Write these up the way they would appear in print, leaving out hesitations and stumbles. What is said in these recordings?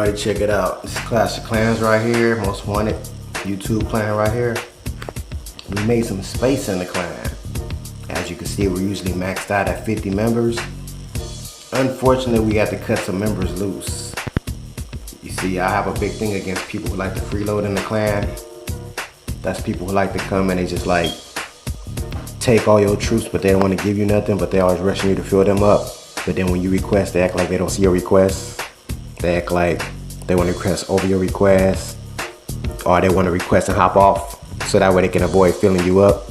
Everybody check it out. This is Clash of Clans right here, most wanted YouTube clan right here. We made some space in the clan. As you can see, we're usually maxed out at 50 members. Unfortunately, we got to cut some members loose. You see, I have a big thing against people who like to freeload in the clan. That's people who like to come and they just like take all your troops, but they don't want to give you nothing, but they always rushing you to fill them up. But then when you request, they act like they don't see your request. They act like they want to request over your request, or they want to request and hop off so that way they can avoid filling you up.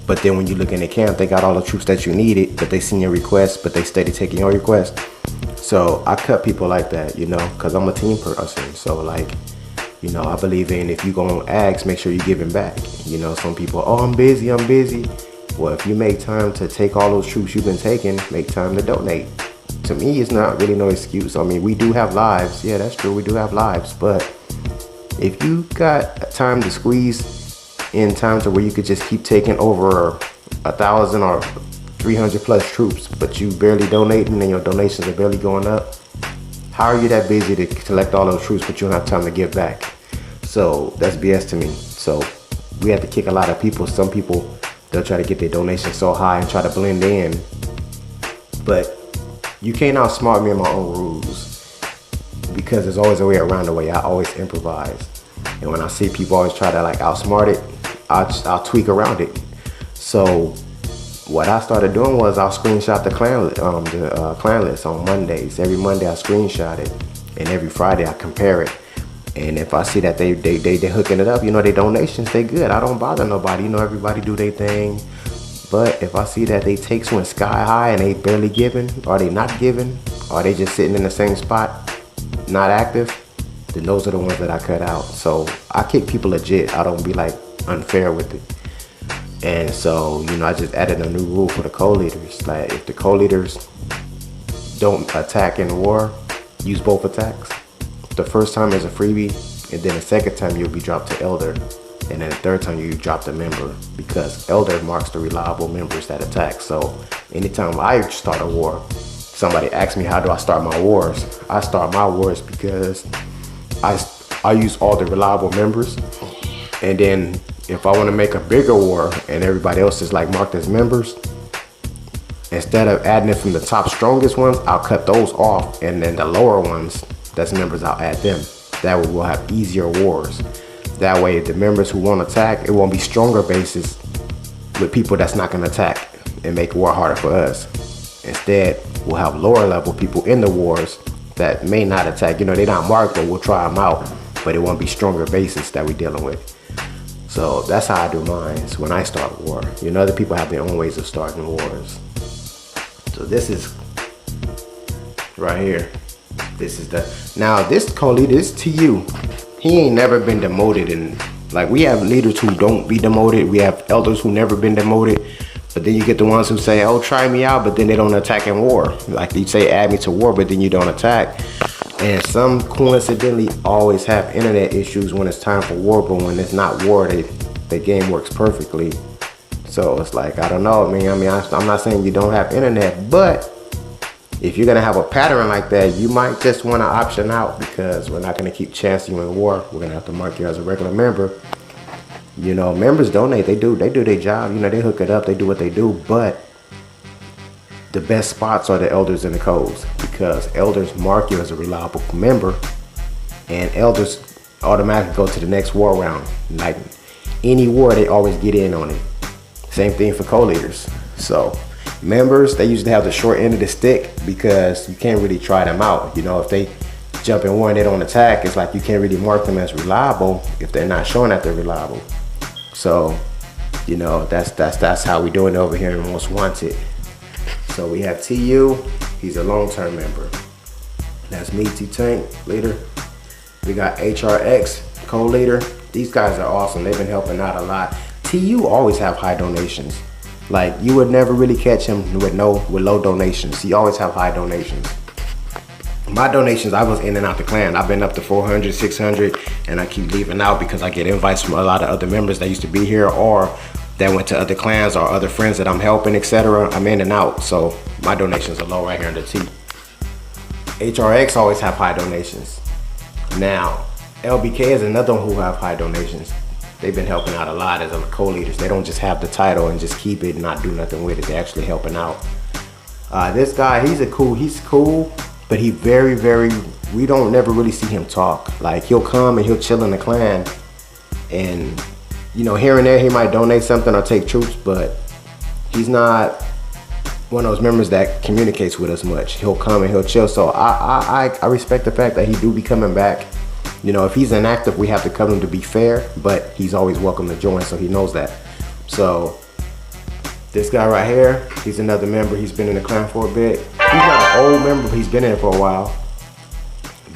But then when you look in the camp, they got all the troops that you needed, but they seen your request, but they steady taking your request. So I cut people like that, you know, because I'm a team person. So like, you know, I believe in if you gonna ask, make sure you give him back. You know, some people, oh, I'm busy. Well, if you make time to take all those troops you've been taking, make time to donate. To me, it's not really no excuse. I mean, we do have lives. Yeah, that's true. We do have lives. But if you got time to squeeze in time to where you could just keep taking over 1,000 or 300 plus troops, but you barely donating and your donations are barely going up, how are you that busy to collect all those troops but you don't have time to give back? So that's BS to me. So we have to kick a lot of people. Some people, they'll try to get their donations so high and try to blend in. But you can't outsmart me in my own rules, because there's always a way around the way. I always improvise. And when I see people always try to like outsmart it, I'll tweak around it. So what I started doing was I'll screenshot the clan list on Mondays. Every Monday I screenshot it, and every Friday I compare it. And if I see that they hooking it up, you know, they donations, they good. I don't bother nobody. You know, everybody do their thing. But if I see that they takes went sky high and they barely giving, or they not giving, or they just sitting in the same spot, not active, then those are the ones that I cut out. So I kick people legit. I don't be like unfair with it. And so, you know, I just added a new rule for the co-leaders. Like if the co-leaders don't attack in war, use both attacks. The first time is a freebie, and then the second time you'll be dropped to elder. And then the third time you drop the member, because elder marks the reliable members that attack. So anytime I start a war, somebody asks me how do I start my wars, I start my wars because I use all the reliable members. And then if I want to make a bigger war and everybody else is like marked as members, instead of adding it from the top strongest ones, I'll cut those off, and then the lower ones that's members, I'll add them. That way we'll have easier wars. That way, the members who won't attack, it won't be stronger bases with people that's not gonna attack and make war harder for us. Instead, we'll have lower level people in the wars that may not attack. You know, they're not marked, but we'll try them out. But it won't be stronger bases that we're dealing with. So that's how I do mine when I start a war. You know, other people have their own ways of starting wars. So this is right here. This is now this co-leader is to you. He ain't never been demoted, and like we have leaders who don't be demoted. We have elders who never been demoted, but then you get the ones who say, oh, try me out, but then they don't attack in war. Like you say, add me to war, but then you don't attack. And some coincidentally always have internet issues when it's time for war, but when it's not war, the game works perfectly. So it's like, I don't know, man. I mean, I'm not saying you don't have internet, but if you're gonna have a pattern like that, you might just wanna option out, because we're not gonna keep chancing you in war. We're gonna have to mark you as a regular member. You know, members donate, they do their job. You know, they hook it up, they do what they do, but the best spots are the elders and the codes, because elders mark you as a reliable member, and elders automatically go to the next war round. Like any war, they always get in on it. Same thing for co-leaders. So members, they usually have the short end of the stick, because you can't really try them out. You know, if they jump in war and they don't attack, it's like you can't really mark them as reliable if they're not showing that they're reliable. So, you know, that's how we doing it over here in Most Wanted. So we have TU, he's a long-term member. That's me, Ttank, leader. We got HRX, co-leader. These guys are awesome. They've been helping out a lot. TU always have high donations. Like you would never really catch him with low donations. He always have high donations. My donations, I was in and out the clan. I've been up to 400, 600, and I keep leaving out because I get invites from a lot of other members that used to be here or that went to other clans or other friends that I'm helping, etc. I'm in and out, so my donations are low right here in the T. HRX always have high donations. Now, LBK is another one who have high donations. They've been helping out a lot as co-leaders. They don't just have the title and just keep it and not do nothing with it. They're actually helping out. This guy, he's cool, but he we don't never really see him talk. Like, he'll come and he'll chill in the clan, and you know, here and there he might donate something or take troops, but he's not one of those members that communicates with us much. He'll come and he'll chill. So I respect the fact that he do be coming back. You know, if he's inactive, we have to cut him to be fair, but he's always welcome to join, so he knows that. So this guy right here, he's another member. He's been in the clan for a bit. He's not an old member, but he's been in it for a while.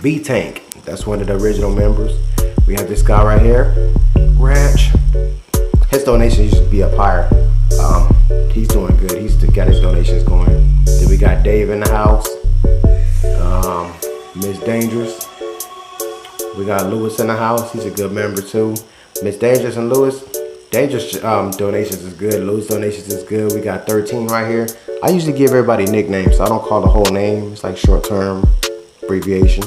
Ttank, that's one of the original members. We have this guy right here, Ranch. His donations used to be up higher. He's doing good. He's got his donations going. Then we got Dave in the house. Miss Dangerous. We got Lewis in the house. He's a good member too. Miss Dangerous and Lewis. Dangerous donations is good. Lewis donations is good. We got 13 right here. I usually give everybody nicknames, so I don't call the whole name. It's like short term abbreviation.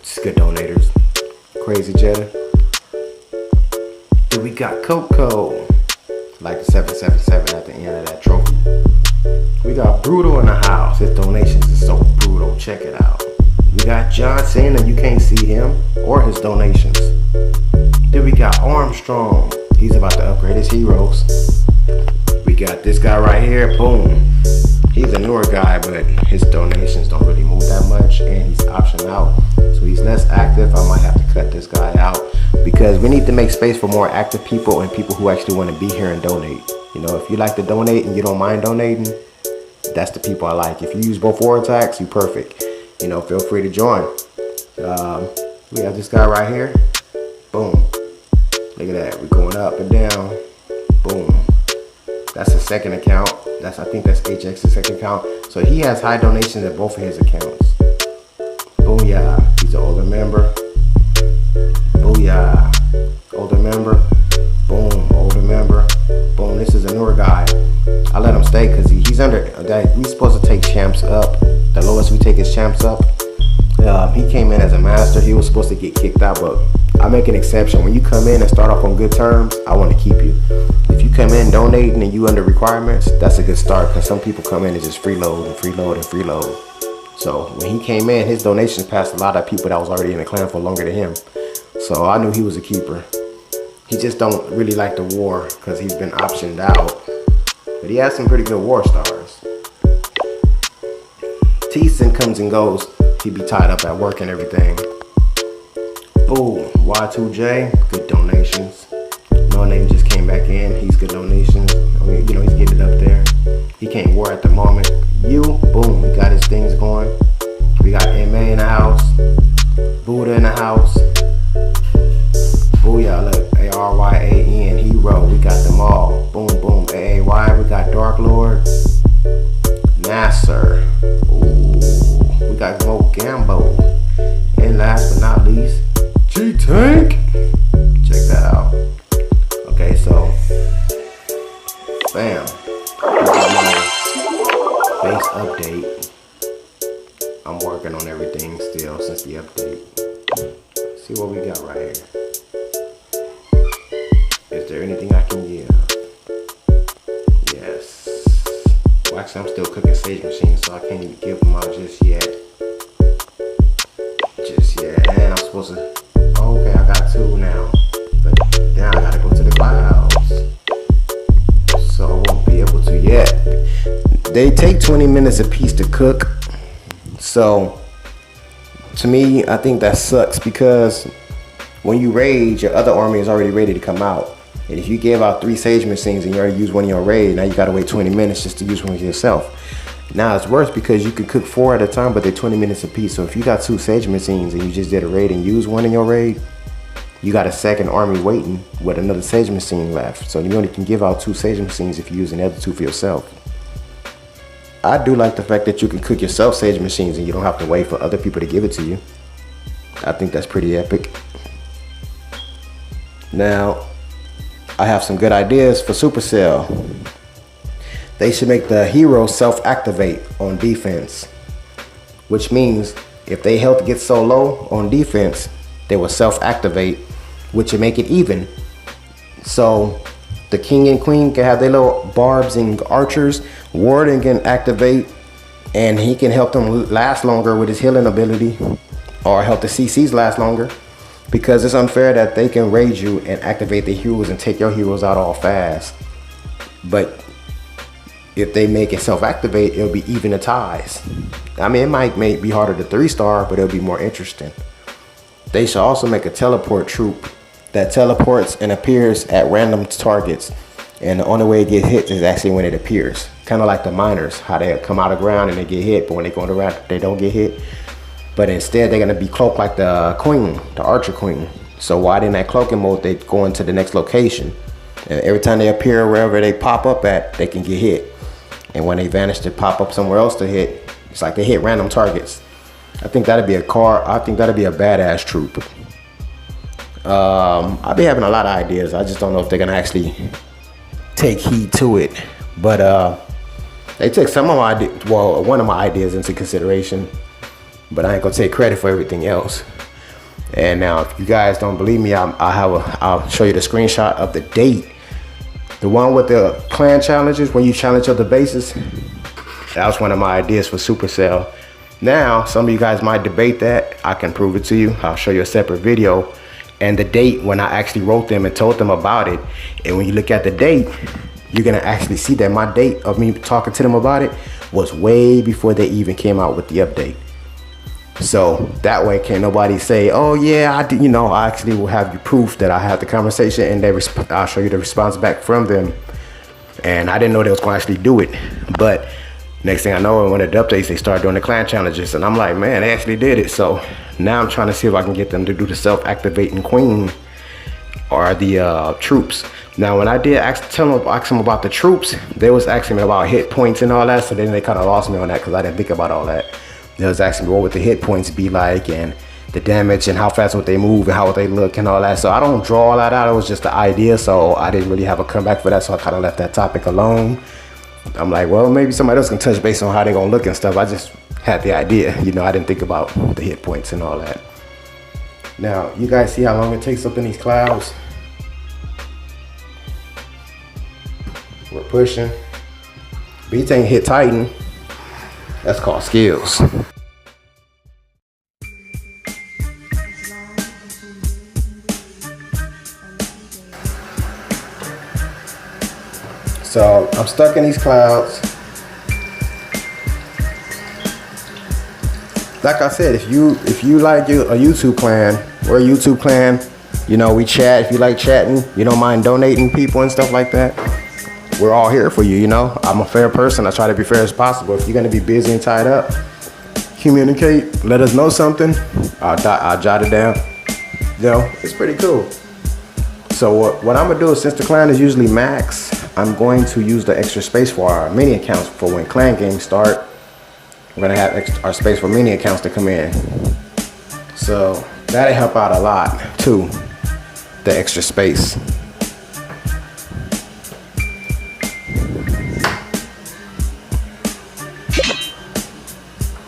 Just good donators. Crazy Jetta. Then we got Coco, like the 777 at the end of that trophy. We got Brutal in the house. His donations is so brutal. Check it out. We got John Cena. You can't see him or his donations. Then we got Armstrong. He's about to upgrade his heroes. We got this guy right here. Boom. He's a newer guy, but his donations don't really move that much, and he's optioned out, so he's less active. I might have to cut this guy out because we need to make space for more active people and people who actually want to be here and donate. You know, if you like to donate and you don't mind donating, that's the people I like. If you use both war attacks, you perfect. You know, feel free to join. We have this guy right here. Boom. Look at that. We're going up and down. Boom. That's his second account. I think that's HX's second account. So he has high donations at both of his accounts. Booyah. He's an older member. Booyah. Older member. Boom. Older member. Boom. This is a newer guy. I let him stay because he's under. We're supposed to take champs up. The lowest we take is champs up. He came in as a master. He was supposed to get kicked out, but I make an exception. When you come in and start off on good terms, I want to keep you. If you come in donating and you under requirements, that's a good start, because some people come in and just freeload and freeload and freeload. So when he came in, his donations passed a lot of people that was already in the clan for longer than him. So I knew he was a keeper. He just don't really like the war because he's been optioned out. But he has some pretty good war stars. Teason comes and goes. He be tied up at work and everything. Boom, Y2J, good donations. No Name just came back in, he's good donations. I mean, you know, he's getting it up there. He can't war at the moment. Boom, he got his things going. We got MA in the house. Buddha in the house. Booyah, look, ARYAN, Hero, we got them all. Boom, boom, AAY, we got Dark Lord. Nasser. Ooh, we got Mo Gambo. And last but not least, Ttank. Check that out. Okay, so bam. Base update. I'm working on everything still since the update. See what we got right here. Is there anything I can give? Yes. Well, actually, I'm still cooking Sage Machines, so I can't even give them out just yet. And I'm supposed to. Oh, okay, I got 2 now. But now I gotta go to the clouds. So I won't be able to yet. They take 20 minutes a piece to cook. So to me, I think that sucks, because when you raid, your other army is already ready to come out. And if you give out 3 Sage Machines and you already use one in your raid, now you gotta wait 20 minutes just to use one yourself. Now it's worse because you can cook 4 at a time, but they're 20 minutes a piece. So if you got 2 Sage Machines and you just did a raid and use one in your raid, you got a second army waiting with another Sage Machine left. So you only can give out 2 Sage Machines if you're using the other 2 for yourself. I do like the fact that you can cook yourself Sage Machines and you don't have to wait for other people to give it to you. I think that's pretty epic. Now, I have some good ideas for Supercell. They should make the hero self-activate on defense, which means if their health gets so low on defense, they will self-activate, which will make it even. So the king and queen can have their little barbs and archers. Warden can activate, and he can help them last longer with his healing ability, or help the CCs last longer, because it's unfair that they can raid you and activate the heroes and take your heroes out all fast. But if they make it self-activate, it'll be even the ties. I mean, it might be harder to 3-star, but it'll be more interesting. They should also make a teleport troop that teleports and appears at random targets, and the only way it gets hit is actually when it appears. Kind of like the miners, how they come out of ground and they get hit, but when they go around, they don't get hit. But instead, they're gonna be cloaked like the queen, the archer queen. So while in that cloaking mode, they go into the next location, and every time they appear wherever they pop up at, they can get hit. And when they vanish to pop up somewhere else to hit, it's like they hit random targets. I think that'd be a badass troop. I'll be having a lot of ideas. I just don't know if they're gonna actually take heed to it. But they took some of my one of my ideas into consideration, but I ain't gonna take credit for everything else. And now, if you guys don't believe me, I'll show you the screenshot of the date. The one with the clan challenges, when you challenge other bases, that was one of my ideas for Supercell. Now, some of you guys might debate that. I can prove it to you. I'll show you a separate video. And the date when I actually wrote them and told them about it. And when you look at the date, you're gonna actually see that my date of me talking to them about it was way before they even came out with the update. So that way, can't nobody say, oh yeah, I did, you know, I actually will have you proof that I had the conversation, and I'll show you the response back from them. And I didn't know they was gonna actually do it. But next thing I know, when the updates, they start doing the clan challenges, and I'm like, man, they actually did it. So now I'm trying to see if I can get them to do the self-activating queen or the troops. Now, when I did ask them about the troops, they was asking me about hit points and all that. So then they kind of lost me on that because I didn't think about all that. They was asking me what would the hit points be like, and the damage, and how fast would they move, and how would they look, and all that. So I don't draw all that out. It was just the idea. So I didn't really have a comeback for that. So I kind of left that topic alone. I'm like, well, maybe somebody else can touch base on how they're gonna look and stuff. I just had the idea, you know. I didn't think about the hit points and all that. Now, you guys see how long it takes up in these clouds? We're pushing. B-Tank hit Titan. That's called skills. So I'm stuck in these clouds. Like I said, if you like a YouTube clan, we're a YouTube clan. You know, we chat. If you like chatting, you don't mind donating people and stuff like that, we're all here for you. You know, I'm a fair person. I try to be fair as possible. If you're gonna be busy and tied up, communicate. Let us know something. I'll jot it down. You know, it's pretty cool. So what I'm gonna do is, since the clan is usually max, I'm going to use the extra space for our mini accounts for when clan games start. We're gonna have our space for mini accounts to come in. So that'll help out a lot too, the extra space.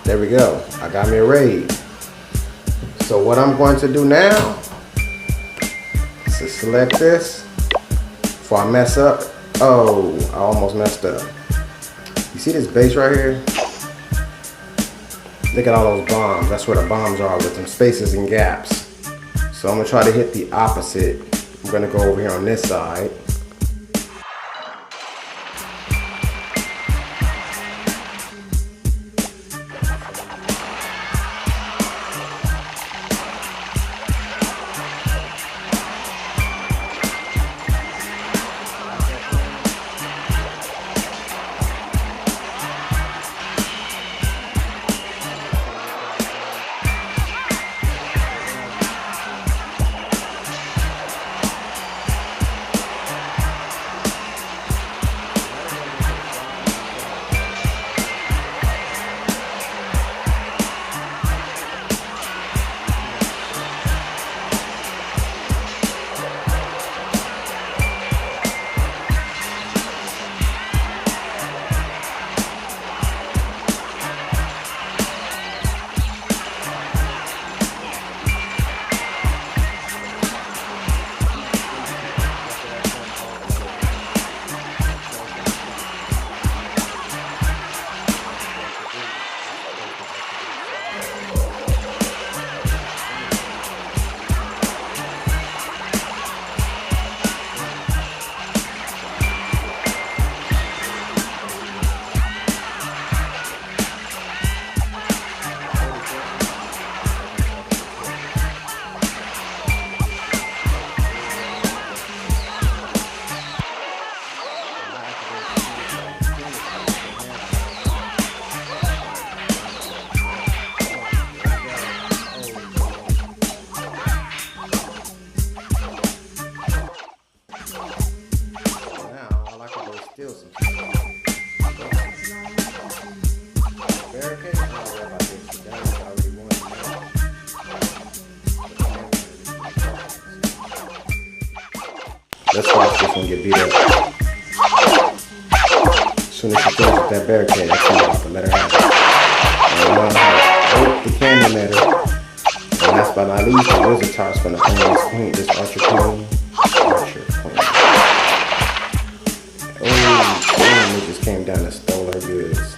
There we go. I got me a raid. So what I'm going to do now is to select this before I mess up. Oh, I almost messed up. You see this base right here? Look at all those bombs. That's where the bombs are, with them spaces and gaps. So I'm gonna try to hit the opposite. I'm gonna go over here on this side. Let's watch this one get beat up. As soon as she finishes with that barricade, I come off and let her have it. And the cannon met her. And last but not least, the wizard toss from the famous queen, this Archer Queen. Archer Queen. Oh, damn, they just came down and stole her goods.